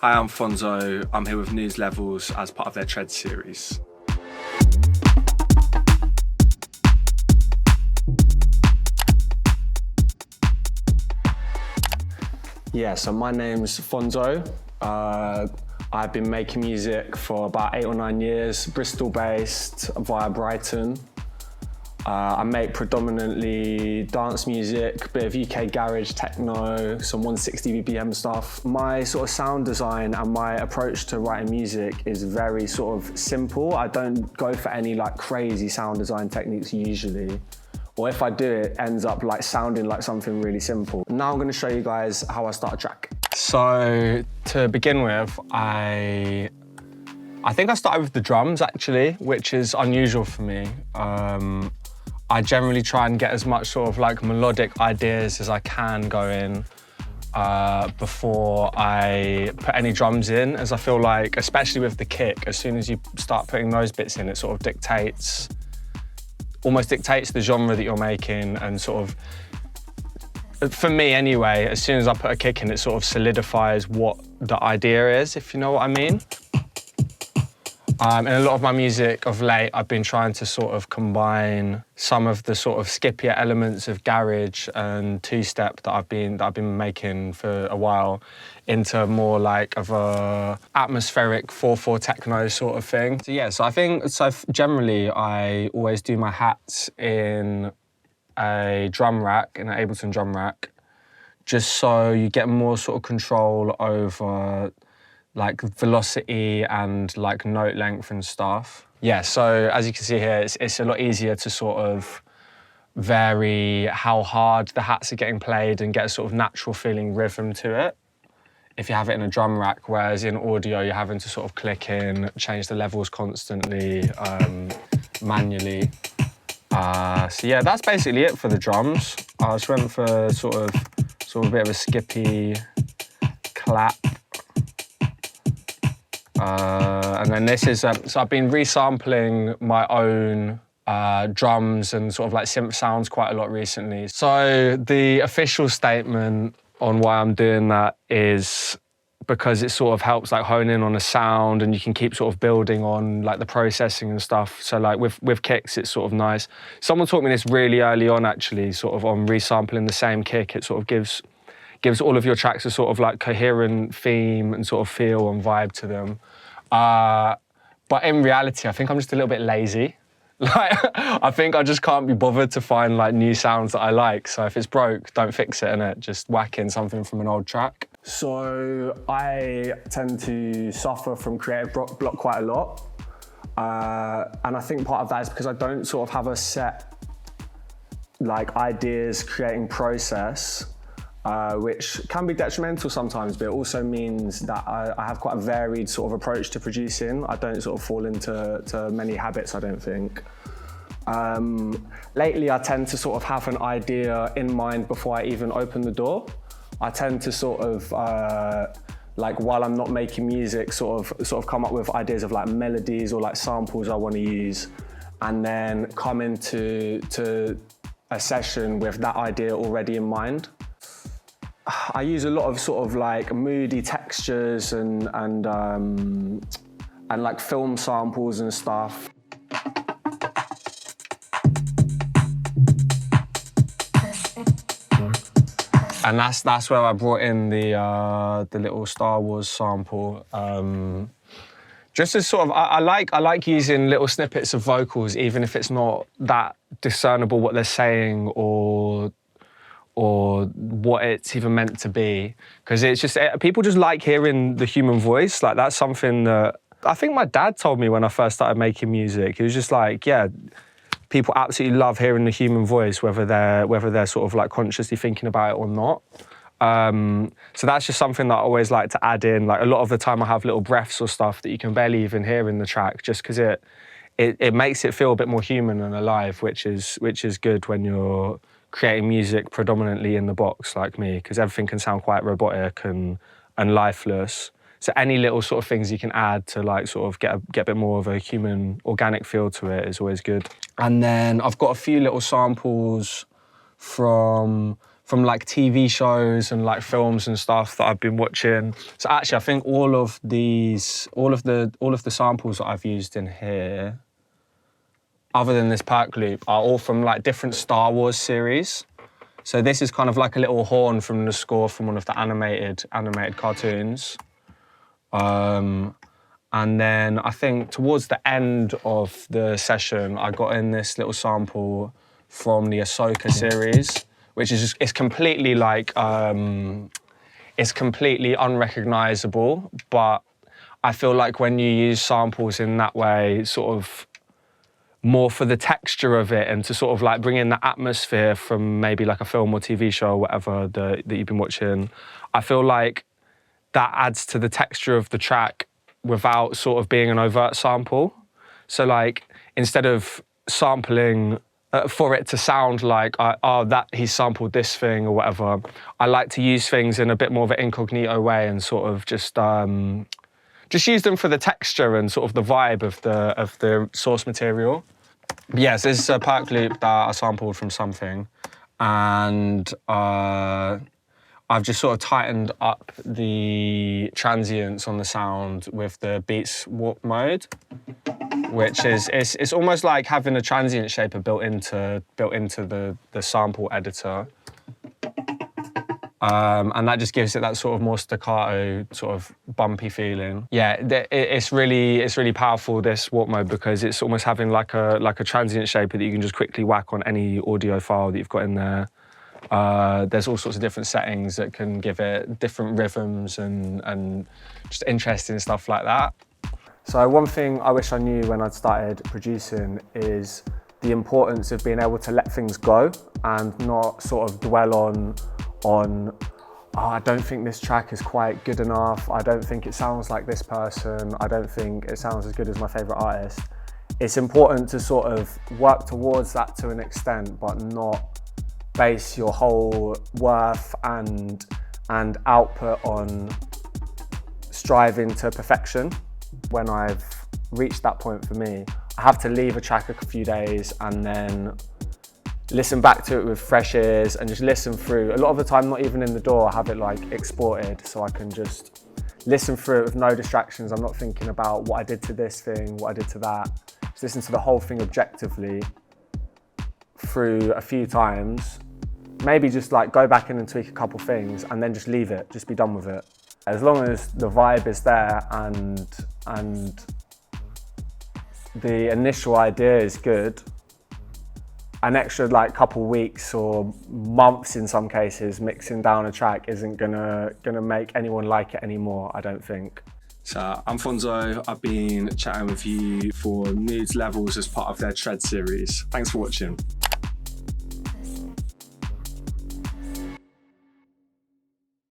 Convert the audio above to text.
Hi, I'm Fonzo. I'm here with Noods Levels as part of their Tread series. Yeah, so my name's Fonzo. I've been making music for about 8 or 9 years, Bristol-based via Brighton. I make predominantly dance music, bit of UK garage, techno, some 160 BPM stuff. My sort of sound design and my approach to writing music is very sort of simple. I don't go for any like crazy sound design techniques usually. Or if I do, it ends up like sounding like something really simple. Now I'm gonna show you guys how I start a track. So to begin with, I think I started with the drums actually, which is unusual for me. I generally try and get as much sort of like melodic ideas as I can go in before I put any drums in, as I feel like, especially with the kick, as soon as you start putting those bits in, it sort of almost dictates the genre that you're making, and sort of, for me anyway, as soon as I put a kick in, it sort of solidifies what the idea is, if you know what I mean. In a lot of my music of late, I've been trying to sort of combine some of the sort of skippier elements of garage and two-step that I've been making for a while into more like of a atmospheric 4/4 techno sort of thing. So yeah, generally I always do my hats in a drum rack, in an Ableton drum rack, just so you get more sort of control over like velocity and like note length and stuff. Yeah, so as you can see here, it's a lot easier to sort of vary how hard the hats are getting played and get a sort of natural feeling rhythm to it if you have it in a drum rack, whereas in audio you're having to sort of click in, change the levels constantly, manually. So yeah, that's basically it for the drums. I just went for sort of a bit of a skippy clap. And then this is, so I've been resampling my own drums and sort of like synth sounds quite a lot recently. So the official statement on why I'm doing that is because it sort of helps like hone in on a sound, and you can keep sort of building on like the processing and stuff. So like with kicks, it's sort of nice. Someone taught me this really early on actually, sort of on resampling the same kick. It sort of gives all of your tracks a sort of like coherent theme and sort of feel and vibe to them. But in reality, I think I'm just a little bit lazy. Like, I think I just can't be bothered to find like new sounds that I like. So if it's broke, don't fix it, innit? Just whack in something from an old track. So I tend to suffer from creative block quite a lot. And I think part of that is because I don't sort of have a set like ideas creating process. Which can be detrimental sometimes, but it also means that I have quite a varied sort of approach to producing. I don't sort of fall into many habits, I don't think. Lately, I tend to sort of have an idea in mind before I even open the door. I tend to sort of, like while I'm not making music, sort of come up with ideas of like melodies or like samples I want to use, and then come into a session with that idea already in mind. I use a lot of sort of like moody textures and like film samples and stuff. And that's where I brought in the little Star Wars sample. Just as sort of, I like using little snippets of vocals, even if it's not that discernible what they're saying or what it's even meant to be, because it's just, people just like hearing the human voice. Like that's something that I think my dad told me when I first started making music. He was just like, yeah, people absolutely love hearing the human voice, whether they're sort of like consciously thinking about it or not. So that's just something that I always like to add in. Like a lot of the time I have little breaths or stuff that you can barely even hear in the track, just because it makes it feel a bit more human and alive, which is good when you're creating music predominantly in the box like me, because everything can sound quite robotic and lifeless. So any little sort of things you can add to like sort of get a bit more of a human, organic feel to it is always good. And then I've got a few little samples from from like TV shows and like films and stuff that I've been watching. So actually, I think all of the samples that I've used in here, other than this perk loop, are all from like different Star Wars series. So this is kind of like a little horn from the score from one of the animated cartoons. And then I think towards the end of the session, I got in this little sample from the Ahsoka series, which is just, it's completely like, it's completely unrecognizable, but I feel like when you use samples in that way, sort of more for the texture of it and to sort of like bring in the atmosphere from maybe like a film or TV show or whatever that you've been watching, I feel like that adds to the texture of the track without sort of being an overt sample. So like, instead of sampling for it to sound like, oh, that he sampled this thing or whatever, I like to use things in a bit more of an incognito way and sort of just use them for the texture and sort of the vibe of the source material. But yes, this is a perk loop that I sampled from something, and I've just sort of tightened up the transients on the sound with the Beats warp mode, which is it's almost like having a transient shaper built into the sample editor. And that just gives it that sort of more staccato, sort of bumpy feeling. Yeah, it's really powerful, this warp mode, because it's almost having like a transient shaper that you can just quickly whack on any audio file that you've got in there. There's all sorts of different settings that can give it different rhythms and just interesting stuff like that. So one thing I wish I knew when I'd started producing is the importance of being able to let things go and not sort of dwell on oh, I don't think this track is quite good enough, I don't think it sounds like this person, I don't think it sounds as good as my favourite artist. It's important to sort of work towards that to an extent, but not base your whole worth and output on striving to perfection. When I've reached that point for me, I have to leave a track a few days and then listen back to it with fresh ears and just listen through. A lot of the time, not even in the door, I have it like exported so I can just listen through it with no distractions. I'm not thinking about what I did to this thing, what I did to that. Just listen to the whole thing objectively through a few times. Maybe just like go back in and tweak a couple things and then just leave it, just be done with it. As long as the vibe is there and the initial idea is good, an extra like couple weeks or months in some cases mixing down a track isn't gonna make anyone like it anymore, I don't think. So I'm Fonzo, I've been chatting with you for Noods Levels as part of their Tread series. Thanks for watching.